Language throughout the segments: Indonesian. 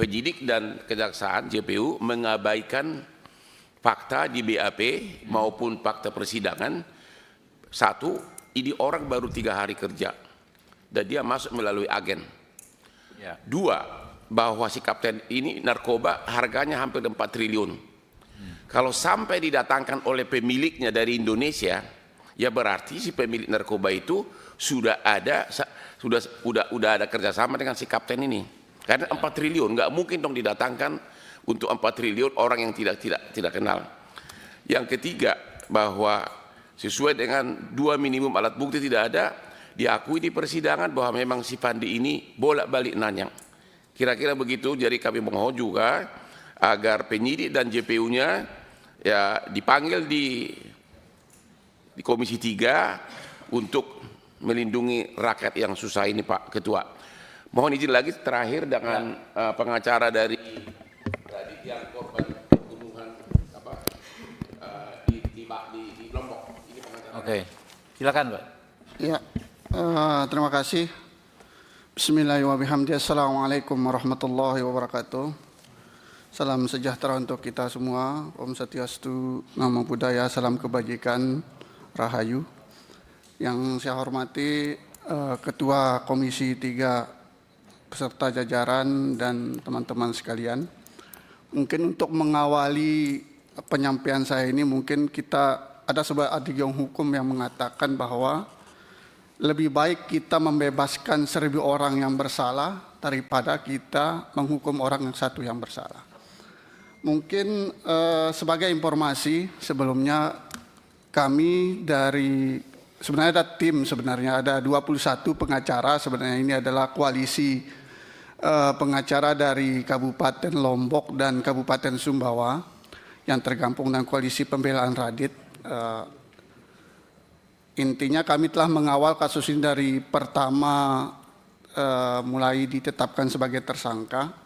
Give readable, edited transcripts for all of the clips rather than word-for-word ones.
penyidik dan kejaksaan JPU mengabaikan fakta di BAP maupun fakta persidangan. Satu, ini orang baru 3 hari kerja dan dia masuk melalui agen. Dua, bahwa si kapten ini narkoba harganya hampir 4 triliun. Kalau sampai didatangkan oleh pemiliknya dari Indonesia, ya berarti si pemilik narkoba itu sudah ada kerjasama dengan si kapten ini. Karena 4 triliun nggak mungkin dong didatangkan untuk 4 triliun orang yang tidak kenal. Yang ketiga, bahwa sesuai dengan 2 minimum alat bukti tidak ada, diakui di persidangan bahwa memang si Fandi ini bolak-balik nanya. Kira-kira begitu. Jadi kami mohon juga agar penyidik dan JPU-nya ya dipanggil di Komisi 3 untuk melindungi rakyat yang susah ini, Pak Ketua. Mohon izin lagi terakhir dengan pengacara dari yang korban pembunuhan di Lombok. Ini pengacara. Oke, silakan, Pak. Ya, terima kasih. Bismillahirrahmanirrahim. Assalamualaikum warahmatullahi wabarakatuh. Salam sejahtera untuk kita semua. Om Swastiastu, Namo Buddhaya, salam kebajikan, Rahayu. Yang saya hormati Ketua Komisi 3 beserta jajaran dan teman-teman sekalian. Mungkin untuk mengawali penyampaian saya ini, mungkin kita ada sebuah adigyong hukum yang mengatakan bahwa lebih baik kita membebaskan 1000 orang yang bersalah daripada kita menghukum orang yang 1 yang bersalah. Mungkin sebagai informasi sebelumnya, kami dari sebenarnya ada tim, ada 21 pengacara. Sebenarnya ini adalah koalisi pengacara dari Kabupaten Lombok dan Kabupaten Sumbawa yang tergabung dalam koalisi pembelaan Radit. Intinya kami telah mengawal kasus ini dari pertama mulai ditetapkan sebagai tersangka.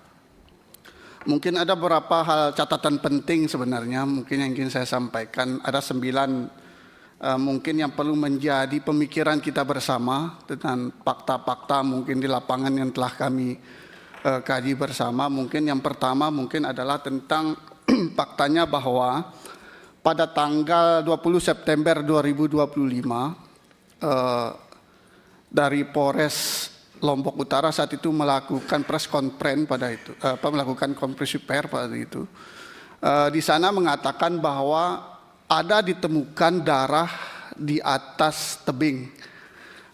Mungkin ada beberapa hal catatan penting sebenarnya mungkin yang ingin saya sampaikan. Ada 9 mungkin yang perlu menjadi pemikiran kita bersama dengan fakta-fakta mungkin di lapangan yang telah kami kaji bersama. Mungkin yang pertama mungkin adalah tentang faktanya bahwa pada tanggal 20 September 2025 dari Polres Lombok Utara saat itu melakukan press conference pada itu, melakukan konferensi pers pada itu. Di sana mengatakan bahwa ada ditemukan darah di atas tebing.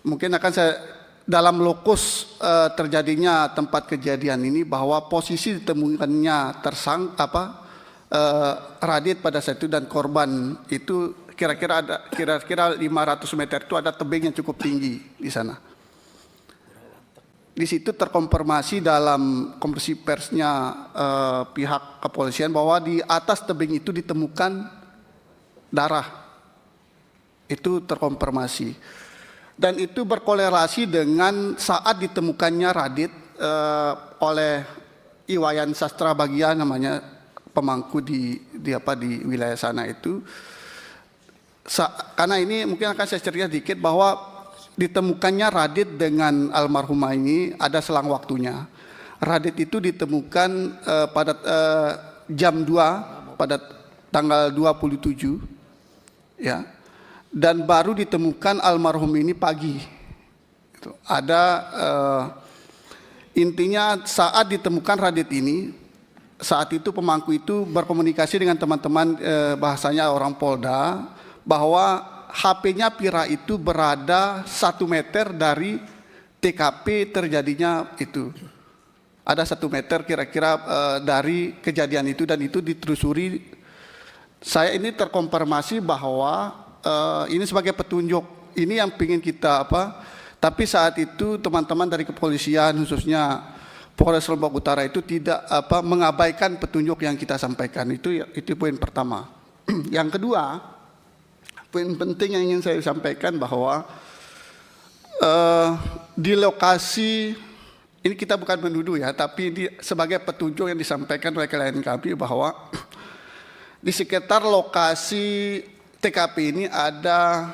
Mungkin akan saya dalam lokus terjadinya tempat kejadian ini, bahwa posisi ditemukannya Radit pada saat itu dan korban itu kira-kira 500 meter itu ada tebing yang cukup tinggi di sana. Di situ terkonfirmasi dalam konferensi persnya pihak kepolisian bahwa di atas tebing itu ditemukan darah. Itu terkonfirmasi. Dan itu berkorelasi dengan saat ditemukannya Radit oleh Iwayan Sastra Bagia, namanya pemangku di wilayah sana itu. Karena ini mungkin akan saya cerita sedikit bahwa ditemukannya Radit dengan almarhumah ini ada selang waktunya. Radit itu ditemukan pada jam 2 pada tanggal 27 ya. Dan baru ditemukan almarhum ini pagi. Itu. Ada intinya saat ditemukan Radit ini, saat itu pemangku itu berkomunikasi dengan teman-teman bahasanya orang Polda bahwa HP-nya Pira itu berada 1 meter dari TKP terjadinya itu. Ada 1 meter kira-kira dari kejadian itu, dan itu ditelusuri. Saya ini terkonfirmasi bahwa ini sebagai petunjuk, ini yang ingin kita tapi saat itu teman-teman dari kepolisian khususnya Polres Lombok Utara itu tidak mengabaikan petunjuk yang kita sampaikan. Itu poin pertama. Yang kedua, poin penting yang ingin saya sampaikan bahwa di lokasi ini kita bukan menuduh ya, tapi sebagai petunjuk yang disampaikan oleh klien kami bahwa di sekitar lokasi TKP ini ada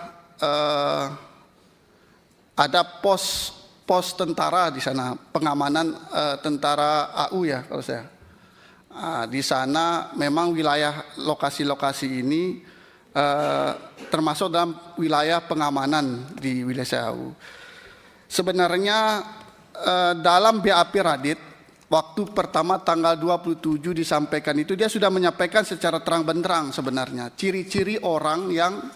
pos pos tentara di sana, pengamanan tentara AU ya kalau saya. Di sana memang wilayah lokasi-lokasi ini termasuk dalam wilayah pengamanan di wilayah AU. Sebenarnya dalam BAP Radit waktu pertama tanggal 27 disampaikan itu dia sudah menyampaikan secara terang benderang sebenarnya ciri-ciri orang yang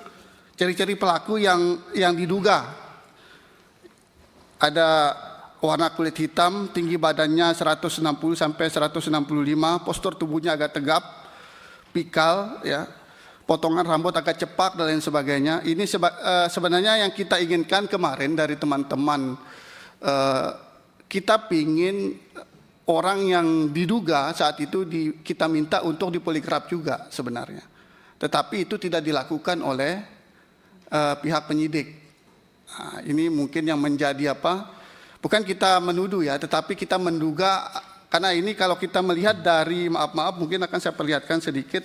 ciri-ciri pelaku yang diduga. Ada warna kulit hitam, tinggi badannya 160 sampai 165, postur tubuhnya agak tegap, pikal, ya, potongan rambut agak cepak dan lain sebagainya. Ini sebenarnya yang kita inginkan kemarin dari teman-teman, kita ingin orang yang diduga saat itu kita minta untuk dipoligraf juga sebenarnya. Tetapi itu tidak dilakukan oleh pihak penyidik. Nah, ini mungkin yang menjadi bukan kita menuduh ya, tetapi kita menduga, karena ini kalau kita melihat dari, maaf mungkin akan saya perlihatkan sedikit,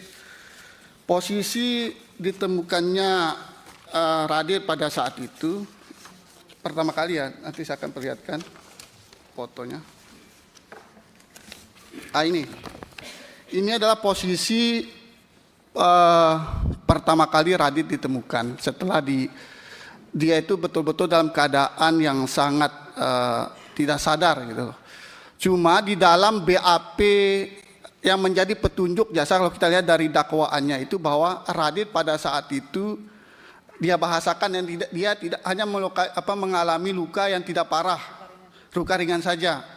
posisi ditemukannya Radit pada saat itu, pertama kali ya, nanti saya akan perlihatkan fotonya. Ini adalah posisi pertama kali Radit ditemukan setelah dia itu betul-betul dalam keadaan yang sangat tidak sadar gitu. Cuma di dalam BAP yang menjadi petunjuk jasa kalau kita lihat dari dakwaannya itu bahwa Radit pada saat itu dia bahasakan yang dia tidak hanya mengalami luka yang tidak parah, luka ringan saja.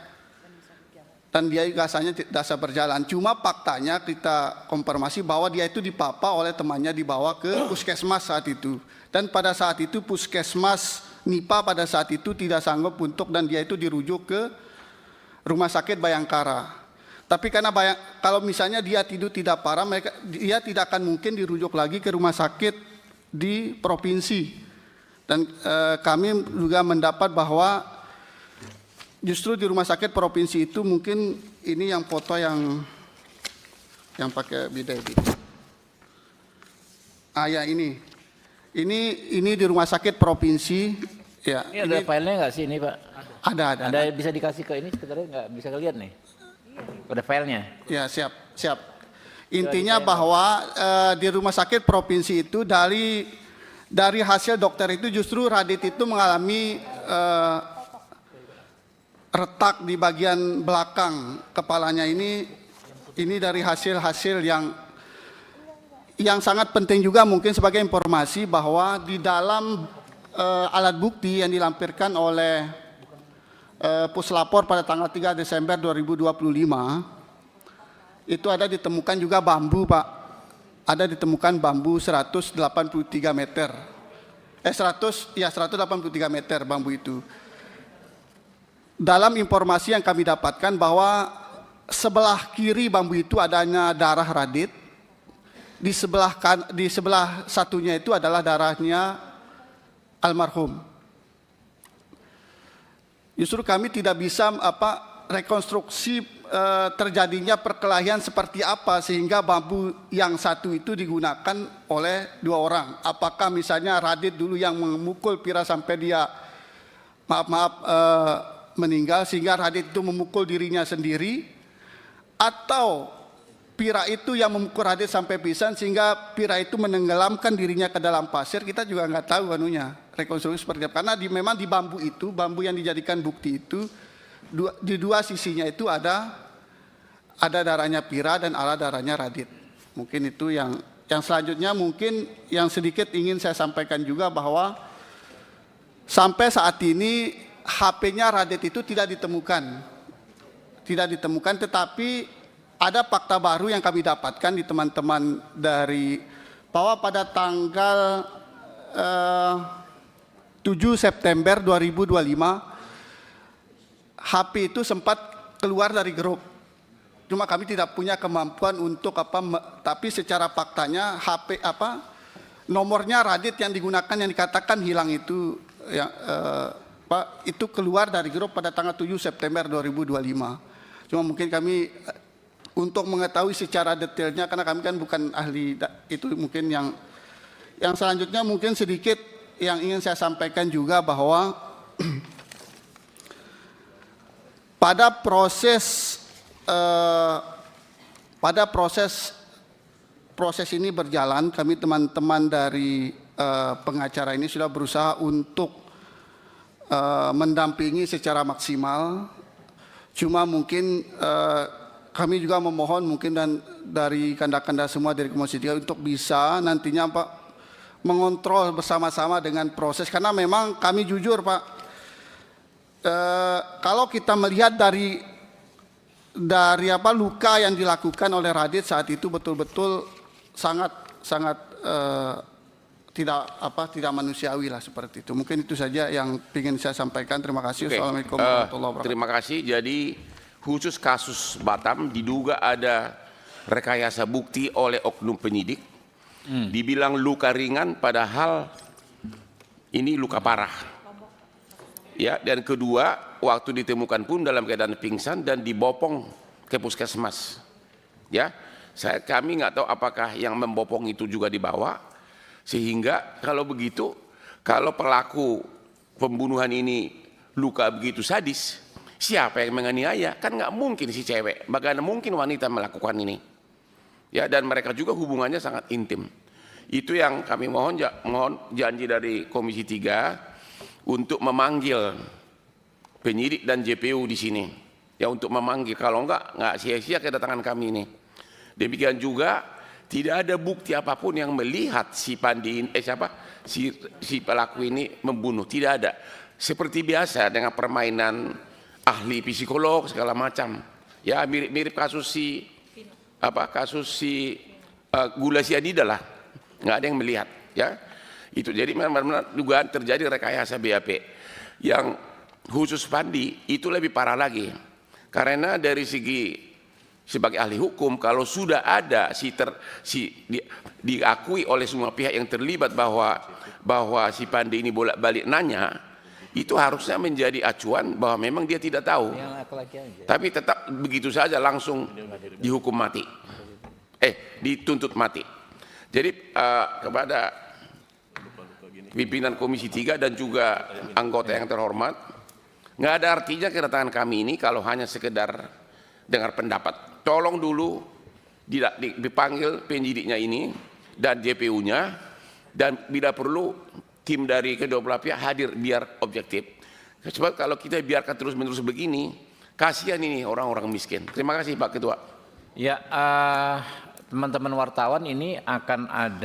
Dan dia rasanya tidak bisa berjalan. Cuma faktanya kita konfirmasi bahwa dia itu dipapa oleh temannya, dibawa ke puskesmas saat itu. Dan pada saat itu puskesmas NIPA pada saat itu tidak sanggup dan dia itu dirujuk ke Rumah Sakit Bayangkara. Tapi karena kalau misalnya dia tidak parah, dia tidak akan mungkin dirujuk lagi ke rumah sakit di provinsi. Dan kami juga mendapat bahwa justru di rumah sakit provinsi itu mungkin ini yang foto yang pakai bidet. Ya ini di rumah sakit provinsi. Ya, ini ada filenya nggak sih ini Pak? Ada. Ada bisa dikasih ke ini sebenarnya nggak bisa kelihat nih? Ada filenya? Ya siap. Intinya bahwa di rumah sakit provinsi itu dari hasil dokter itu justru Radit itu mengalami retak di bagian belakang kepalanya ini dari hasil-hasil yang sangat penting juga mungkin sebagai informasi bahwa di dalam alat bukti yang dilampirkan oleh Puslapor pada tanggal 3 Desember 2025 itu ada ditemukan juga bambu Pak, ada ditemukan bambu 183 meter, 183 meter bambu itu. Dalam informasi yang kami dapatkan bahwa sebelah kiri bambu itu adanya darah Radit, di sebelah satunya itu adalah darahnya almarhum. Justru kami tidak bisa rekonstruksi terjadinya perkelahian seperti apa sehingga bambu yang satu itu digunakan oleh dua orang. Apakah misalnya Radit dulu yang memukul Pira sampai dia meninggal sehingga Radit itu memukul dirinya sendiri, atau Pira itu yang memukul Radit sampai pingsan sehingga Pira itu menenggelamkan dirinya ke dalam pasir. Kita juga nggak tahu rekonstruksi seperti apa, karena memang di bambu itu, bambu yang dijadikan bukti itu di dua sisinya itu ada darahnya Pira dan ada darahnya Radit. Mungkin itu yang selanjutnya mungkin yang sedikit ingin saya sampaikan juga bahwa sampai saat ini HP-nya Radit itu tidak ditemukan, tetapi ada fakta baru yang kami dapatkan di teman-teman dari bahwa pada tanggal 7 September 2025 HP itu sempat keluar dari grup. Cuma kami tidak punya kemampuan untuk tapi secara faktanya HP nomornya Radit yang digunakan yang dikatakan hilang itu itu keluar dari grup pada tanggal 7 September 2025. Cuma mungkin kami untuk mengetahui secara detailnya, karena kami kan bukan ahli itu, mungkin yang selanjutnya mungkin sedikit yang ingin saya sampaikan juga bahwa pada proses proses ini berjalan, kami teman-teman dari pengacara ini sudah berusaha untuk mendampingi secara maksimal. Cuma mungkin kami juga memohon mungkin dan dari kanda-kanda semua dari Komisi 3 untuk bisa nantinya Pak mengontrol bersama-sama dengan proses, karena memang kami jujur Pak, kalau kita melihat dari luka yang dilakukan oleh Radit saat itu betul-betul sangat tidak manusiawi lah seperti itu. Mungkin itu saja yang ingin saya sampaikan. Terima kasih. Oke. Assalamualaikum warahmatullahi wabarakatuh. Terima kasih. Jadi khusus kasus Batam diduga ada rekayasa bukti oleh oknum penyidik. Dibilang luka ringan padahal ini luka parah. Ya, dan kedua, waktu ditemukan pun dalam keadaan pingsan dan dibopong ke puskesmas. Ya, kami nggak tahu apakah yang membopong itu juga dibawa, sehingga kalau begitu, kalau pelaku pembunuhan ini luka begitu sadis, siapa yang menganiaya? Kan nggak mungkin si cewek, bagaimana mungkin wanita melakukan ini? Ya, dan mereka juga hubungannya sangat intim. Itu yang kami mohon janji dari Komisi 3 untuk memanggil penyidik dan JPU di sini, ya, untuk memanggil, kalau nggak sia-sia kedatangan kami ini. Demikian juga tidak ada bukti apapun yang melihat si pelaku ini membunuh, tidak ada. Seperti biasa dengan permainan ahli psikolog segala macam, ya, mirip kasus si gula sianida lah, nggak ada yang melihat, ya. Itu jadi benar-benar dugaan terjadi rekayasa BAP. Yang khusus Pandi itu lebih parah lagi, karena dari segi sebagai ahli hukum, kalau sudah ada diakui oleh semua pihak yang terlibat bahwa si Pandi ini bolak-balik nanya, itu harusnya menjadi acuan bahwa memang dia tidak tahu, tapi tetap begitu saja langsung dihukum mati, dituntut mati. Jadi kepada pimpinan Komisi 3 dan juga anggota yang terhormat, nggak ada artinya kedatangan kami ini kalau hanya sekedar dengar pendapat. Tolong dulu dipanggil penyidiknya ini dan JPU-nya, dan bila perlu tim dari kedua belah pihak hadir biar objektif. Sebab kalau kita biarkan terus-menerus begini, kasihan ini orang-orang miskin. Terima kasih Pak Ketua. Ya, teman-teman wartawan, ini akan ada